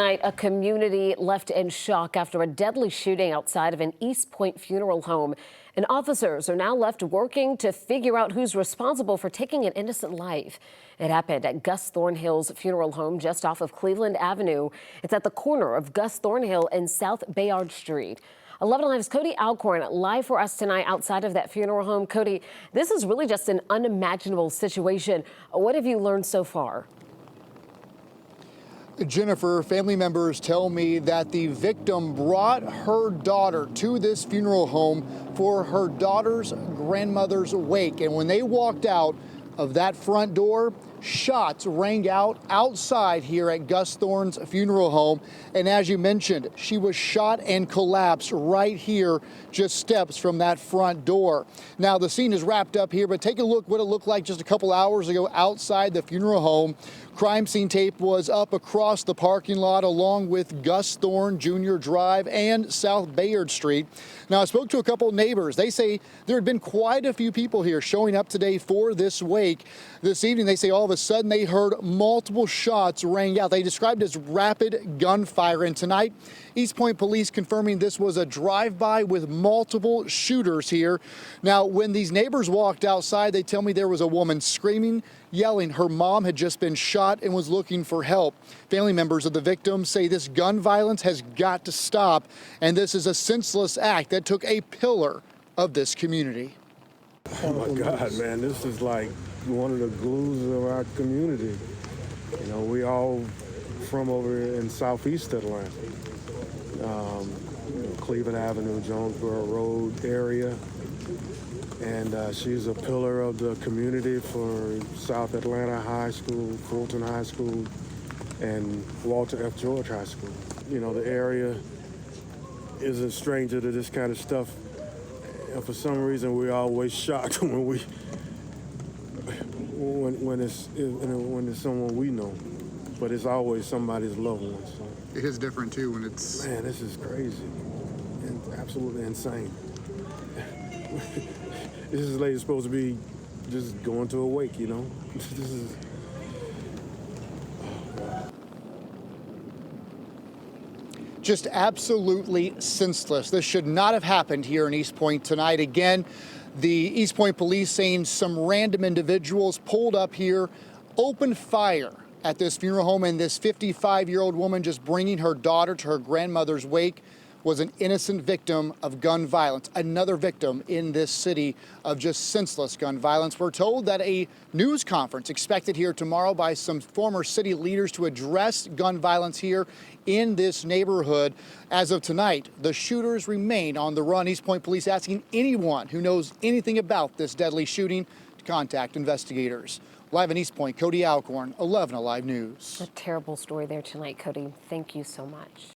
Tonight, a community left in shock after a deadly shooting outside of an East Point funeral home. And officers are now left working to figure out who's responsible for taking an innocent life. It happened at Gus Thornhill's funeral home just off of Cleveland Avenue. It's at the corner of Gus Thornhill and South Bayard Street. 11 Alive's Cody Alcorn live for us tonight outside of that funeral home. Cody, this is really just an unimaginable situation. What have you learned so far? Jennifer, family members tell me that the victim brought her daughter to this funeral home for her daughter's grandmother's wake. And when they walked out of that front door, shots rang out outside here at Gus Thorn's funeral home. And as you mentioned, she was shot and collapsed right here, just steps from that front door. Now, the scene is wrapped up here, but take a look what it looked like just a couple hours ago outside the funeral home. Crime scene tape was up across the parking lot along with Gus Thorn Jr. Drive and South Bayard Street. Now, I spoke to a couple neighbors. They say there had been quite a few people here showing up today for this wake. This evening, they say all of a sudden they heard multiple shots ring out. They described it as rapid gunfire. And tonight, East Point police confirming this was a drive-by with multiple shooters here. Now, when these neighbors walked outside, they tell me there was a woman screaming, yelling her mom had just been shot and was looking for help. Family members of the victim say this gun violence has got to stop, and this is a senseless act that took a pillar of this community. Oh my God, man, this is like one of the glues of our community. You know, we all from over in southeast Atlanta, Cleveland Avenue, Jonesboro Road area. And she's a pillar of the community for South Atlanta High School, Fulton High School, and Walter F. George High School. You know, the area is a stranger to this kind of stuff. And for some reason, we're always shocked when it's someone we know, but it's always somebody's loved one. So. It is different too when it's... Man, this is crazy and absolutely insane. This lady's supposed to be just going to a wake, you know? This is... Just absolutely senseless. This should not have happened here in East Point tonight. Again, the East Point police saying some random individuals pulled up here, opened fire at this funeral home, and this 55-year-old woman just bringing her daughter to her grandmother's wake was an innocent victim of gun violence, another victim in this city of just senseless gun violence. We're told that a news conference expected here tomorrow by some former city leaders to address gun violence here in this neighborhood. As of tonight, the shooters remain on the run. East Point police asking anyone who knows anything about this deadly shooting to contact investigators. Live in East Point, Cody Alcorn, 11 Alive News. A terrible story there tonight, Cody. Thank you so much.